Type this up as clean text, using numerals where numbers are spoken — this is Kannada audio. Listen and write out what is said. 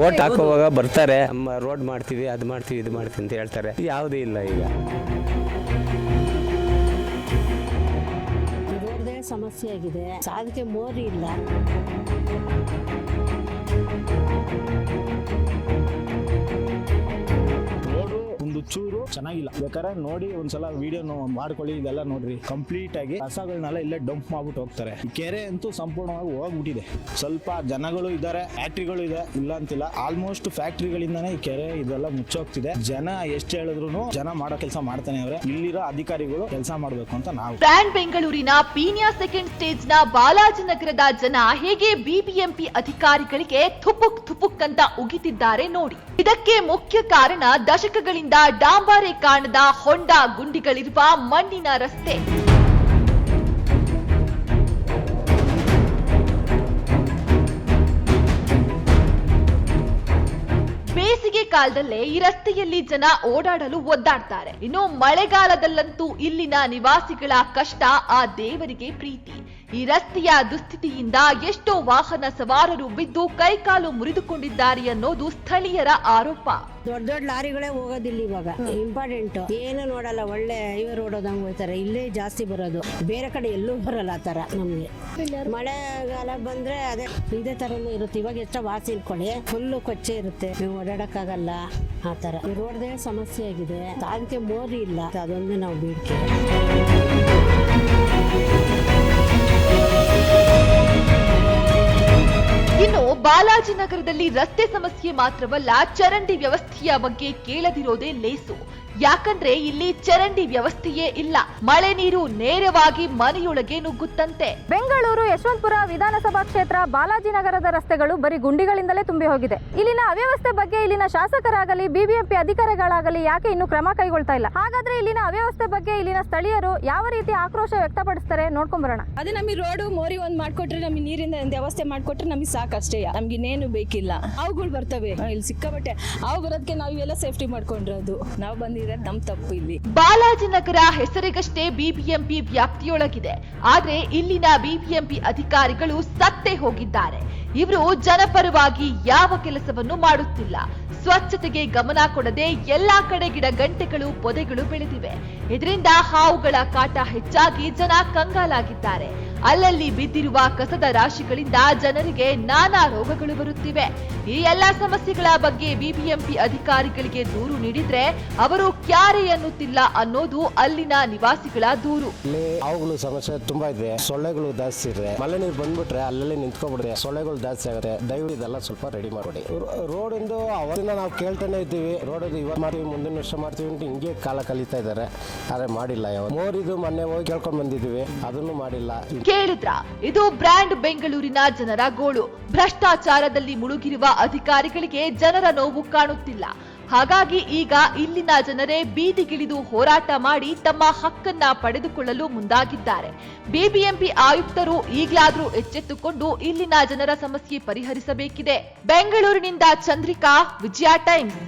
ವೋಟ್ ಹಾಕುವಾಗ ಬರ್ತಾರೆ, ನಮ್ಮ ರೋಡ್ ಮಾಡ್ತೀವಿ, ಅದು ಮಾಡ್ತೀವಿ, ಇದು ಮಾಡ್ತೀವಿ ಅಂತ ಹೇಳ್ತಾರೆ. ಯಾವುದೂ ಇಲ್ಲ ಈಗ. ರೋಡ್ದೇ ಸಮಸ್ಯೆ ಆಗಿದೆ, ಅದಕ್ಕೆ ಮೋರಿ ಇಲ್ಲ. ಒಂದು ಚೂರು ಚೆನ್ನಾಗಿಲ್ಲ. ಬೇಕಾದ್ರೆ ನೋಡಿ ಒಂದ್ಸಲ ವಿಡಿಯೋ ಮಾಡ್ಕೊಳ್ಳಿ, ಇದೆಲ್ಲ ನೋಡ್ರಿ. ಕಂಪ್ಲೀಟ್ ಆಗಿ ಕಸಗಳನ್ನೆಲ್ಲ ಇಲ್ಲೇ ಡಂಪ್ ಮಾಡ್ಬಿಟ್ಟು ಹೋಗ್ತಾರೆ. ಕೆರೆ ಅಂತೂ ಸಂಪೂರ್ಣವಾಗಿ ಹೋಗ್ಬಿಟ್ಟಿದೆ. ಸ್ವಲ್ಪ ಜನಗಳು ಇದ್ದಾರೆ, ಫ್ಯಾಕ್ಟ್ರಿಗಳು ಇದೆ, ಇಲ್ಲ ಅಂತಿಲ್ಲ. ಆಲ್ಮೋಸ್ಟ್ ಫ್ಯಾಕ್ಟ್ರಿಗಳಿಂದಾನೇ ಈ ಕೆರೆ ಇದೆಲ್ಲ ಮುಚ್ಚೋಗ್ತಿದೆ. ಜನ ಎಷ್ಟು ಹೇಳಿದ್ರು ಜನ ಮಾಡೋ ಕೆಲಸ ಮಾಡ್ತಾನೆ ಅವ್ರೆ. ಇಲ್ಲಿರೋ ಅಧಿಕಾರಿಗಳು ಕೆಲಸ ಮಾಡ್ಬೇಕು ಅಂತ ನಾವು. ಬ್ರ್ಯಾಂಡ್ ಬೆಂಗಳೂರಿನ ಪೀಣ್ಯ ಸೆಕೆಂಡ್ ಸ್ಟೇಜ್ ನ ಬಾಲಾಜಿನಗರದ ಜನ ಹೇಗೆ ಬಿಬಿಎಂಪಿ ಅಧಿಕಾರಿಗಳಿಗೆ ಥುಪುಕ್ ಅಂತ ಉಗಿತಿದ್ದಾರೆ ನೋಡಿ. ಇದಕ್ಕೆ ಮುಖ್ಯ ಕಾರಣ ದಶಕಗಳಿಂದ ಡಾಂಬಾರೀಕರಣದ ಹೊಂಡ ಗುಂಡಿಗಳಿರುವ ಮಣ್ಣಿನ ರಸ್ತೆ. ಬೇಸಿಗೆ ಕಾಲದಲ್ಲೇ ಈ ರಸ್ತೆಯಲ್ಲಿ ಜನ ಓಡಾಡಲು ಒದ್ದಾಡ್ತಾರೆ. ಇನ್ನು ಮಳೆಗಾಲದಲ್ಲಂತೂ ಇಲ್ಲಿನ ನಿವಾಸಿಗಳ ಕಷ್ಟ ಆ ದೇವರಿಗೆ ಪ್ರೀತಿ. ಈ ರಸ್ತೆಯ ದುಸ್ಥಿತಿಯಿಂದ ಎಷ್ಟೋ ವಾಹನ ಸವಾರರು ಬಿದ್ದು ಕೈಕಾಲು ಮುರಿದುಕೊಂಡಿದ್ದಾರೆ ಅನ್ನೋದು ಸ್ಥಳೀಯರ ಆರೋಪ. ದೊಡ್ಡ ಲಾರಿಗಳೇ ಹೋಗೋದಿಲ್ಲ ಇವಾಗ. ಇಂಪಾರ್ಟೆಂಟ್ ಏನು ನೋಡಲ್ಲ, ಒಳ್ಳೆ ಹೈವೇ ರೋಡ್ ಹೋದಂಗೆ ಹೋಗ್ತಾರೆ. ಇಲ್ಲೇ ಜಾಸ್ತಿ ಬರೋದು, ಬೇರೆ ಕಡೆ ಎಲ್ಲೂ ಬರಲ್ಲ. ಆ ತರ ನಮ್ಗೆ ಮಳೆಗಾಲ ಬಂದ್ರೆ ಅದೇ ಇದೇ ತರನೇ ಇರುತ್ತೆ. ಇವಾಗ ಎಷ್ಟೋ ವಾಸಿ ಇಟ್ಕೊಳ್ಳಿ, ಫುಲ್ಲು ಕೊಚ್ಚೆ ಇರುತ್ತೆ, ನೀವು ಓಡಾಡಕ್ಕಾಗಲ್ಲ. ಆ ತರ ಈ ರೋಡ್ದೇ ಸಮಸ್ಯೆ ಆಗಿದೆ, ಅದಕ್ಕೆ ಮೋರಿ ಇಲ್ಲ. ಅದೊಂದು ನಾವು ಬೇಡಿಕೆ. ಇನ್ನು ಬಾಲಾಜಿನಗರದಲ್ಲಿ ರಸ್ತೆ ಸಮಸ್ಯೆ ಮಾತ್ರವಲ್ಲ, ಚರಂಡಿ ವ್ಯವಸ್ಥೆಯ ಬಗ್ಗೆ ಕೇಳದಿರೋದೇ ಲೇಸು. ಯಾಕಂದ್ರೆ ಇಲ್ಲಿ ಚರಂಡಿ ವ್ಯವಸ್ಥೆಯೇ ಇಲ್ಲ. ಮಳೆ ನೀರು ನೇರವಾಗಿ ಮನೆಯೊಳಗೆ ನುಗ್ಗುತ್ತಂತೆ. ಬೆಂಗಳೂರು ಯಶವಂತಪುರ ವಿಧಾನಸಭಾ ಕ್ಷೇತ್ರ ಬಾಲಾಜಿನಗರದ ರಸ್ತೆಗಳು ಬರೀ ಗುಂಡಿಗಳಿಂದಲೇ ತುಂಬಿ ಹೋಗಿದೆ. ಇಲ್ಲಿನ ಅವ್ಯವಸ್ಥೆ ಬಗ್ಗೆ ಇಲ್ಲಿನ ಶಾಸಕರಾಗಲಿ ಬಿಬಿಎಂಪಿ ಅಧಿಕಾರಿಗಳಾಗಲಿ ಯಾಕೆ ಇನ್ನೂ ಕ್ರಮ ಕೈಗೊಳ್ತಾ ಇಲ್ಲ? ಹಾಗಾದ್ರೆ ಇಲ್ಲಿನ ಅವ್ಯವಸ್ಥೆ ಬಗ್ಗೆ ಇಲ್ಲಿನ ಸ್ಥಳೀಯರು ಯಾವ ರೀತಿ ಆಕ್ರೋಶ ವ್ಯಕ್ತಪಡಿಸ್ತಾರೆ ನೋಡ್ಕೊಂಡ್ ಬರೋಣ. ಅದೇ ನಮಗೆ ರೋಡು ಮೋರಿ ಒಂದ್ ಮಾಡ್ಕೊಟ್ರೆ, ನಮಗೆ ನೀರಿನ ವ್ಯವಸ್ಥೆ ಮಾಡ್ಕೊಟ್ರೆ ನಮಗೆ ಸಾಕಷ್ಟೇ. ನಮ್ಗೆ ಇನ್ನೇನು ಬೇಕಿಲ್ಲ. ಅವುಗಳು ಬರ್ತವೆ ಇಲ್ಲಿ ಸಿಕ್ಕಾಬಟ್ಟೆ. ಅವು ಬರೋದಕ್ಕೆ ನಾವು ಇವೆಲ್ಲ ಸೇಫ್ಟಿ ಮಾಡ್ಕೊಂಡಿರೋದು. ನಾವು ಬಂದಿರೋದು ನಮ್ ತಪ್ಪು. ಇಲ್ಲಿ ಬಾಲಾಜಿನಗರ ಹೆಸರಿಗಷ್ಟೇ ಬಿಬಿಎಂಪಿ ವ್ಯಾಪ್ತಿಯೊಳಗಿದೆ. ಆದ್ರೆ ಇಲ್ಲಿನ ಬಿಬಿಎಂಪಿ ಅಧಿಕಾರಿಗಳು ಸತ್ತೇ ಹೋಗಿದ್ದಾರೆ. ಇವರು ಜನಪರವಾಗಿ ಯಾವ ಕೆಲಸವನ್ನು ಮಾಡುತ್ತಿಲ್ಲ. ಸ್ವಚ್ಛತೆಗೆ ಗಮನ ಕೊಡದೆ ಎಲ್ಲಾ ಕಡೆ ಗಿಡ ಗಂಟೆಗಳು ಪೊದೆಗಳು ಬೆಳೆದಿವೆ. ಇದರಿಂದ ಹಾವುಗಳ ಕಾಟ ಹೆಚ್ಚಾಗಿ ಜನ ಕಂಗಾಲಾಗಿದ್ದಾರೆ. ಅಲ್ಲಲ್ಲಿ ಬಿದ್ದಿರುವ ಕಸದ ರಾಶಿಗಳಿಂದ ಜನರಿಗೆ ನಾನಾ ರೋಗಗಳು ಬರುತ್ತಿವೆ. ಈ ಎಲ್ಲಾ ಸಮಸ್ಯೆಗಳ ಬಗ್ಗೆ ಬಿಬಿಎಂಪಿ ಅಧಿಕಾರಿಗಳಿಗೆ ದೂರು ನೀಡಿದ್ರೆ ಅವರು ಕ್ಯಾರೆ ಅನ್ನುತ್ತಿಲ್ಲ ಅನ್ನೋದು ಅಲ್ಲಿನ ನಿವಾಸಿಗಳ ದೂರು. ಇಲ್ಲಿ ಹಾವುಗಳು ಸಮಸ್ಯೆ ತುಂಬಾ ಇದೆ, ಸೊಳ್ಳೆಗಳು ಜಾಸ್ತಿ ಇದೆ. ಮಳೆ ನೀರು ಬಂದ್ಬಿಟ್ರೆ ಅಲ್ಲಲ್ಲಿ ನಿಂತ್ಕೊಂಡ್ಬಿಡ್ರೆ ಸೊಳ್ಳೆಗಳು ಜಾಸ್ತಿ ಆಗುತ್ತೆ. ದಯವಿಟ್ಟು ಇದೆಲ್ಲ ಸ್ವಲ್ಪ ರೆಡಿ ಮಾಡಿ. ರೋಡ್ ಇಂದು ಅವತ್ತಿನ ನಾವು ಕೇಳ್ತಾನೆ ಇದ್ದೀವಿ, ರೋಡ್ ಇವತ್ತು ಮಾಡ್ತೀವಿ, ಮುಂದಿನ ವರ್ಷ ಮಾಡ್ತೀವಿ ಅಂತ ಹಿಂಗೆ ಕಾಲ ಕಳೀತಾ ಇದ್ದಾರೆ. ಆದ್ರೆ ಮಾಡಿಲ್ಲ. ಮೋರಿದು ಮೊನ್ನೆ ಹೋಗಿ ಕೇಳ್ಕೊಂಡ್ ಬಂದಿದ್ದೀವಿ, ಅದನ್ನು ಮಾಡಿಲ್ಲ. ಕೇಳಿದ್ರ, ಇದು ಬ್ರ್ಯಾಂಡ್ ಬೆಂಗಳೂರಿನ ಜನರ ಗೋಳು. ಭ್ರಷ್ಟಾಚಾರದಲ್ಲಿ ಮುಳುಗಿರುವ ಅಧಿಕಾರಿಗಳಿಗೆ ಜನರ ನೋವು ಕಾಣುತ್ತಿಲ್ಲ. ಹಾಗಾಗಿ ಈಗ ಇಲ್ಲಿನ ಜನರೇ ಬೀದಿಗಿಳಿದು ಹೋರಾಟ ಮಾಡಿ ತಮ್ಮ ಹಕ್ಕನ್ನ ಪಡೆದುಕೊಳ್ಳಲು ಮುಂದಾಗಿದ್ದಾರೆ. ಬಿಬಿಎಂಪಿ ಆಯುಕ್ತರು ಈಗಲಾದ್ರೂ ಎಚ್ಚೆತ್ತುಕೊಂಡು ಇಲ್ಲಿನ ಜನರ ಸಮಸ್ಯೆ ಪರಿಹರಿಸಬೇಕಿದೆ. ಬೆಂಗಳೂರಿನಿಂದ ಚಂದ್ರಿಕಾ, ವಿಜಯ ಟೈಮ್ಸ್.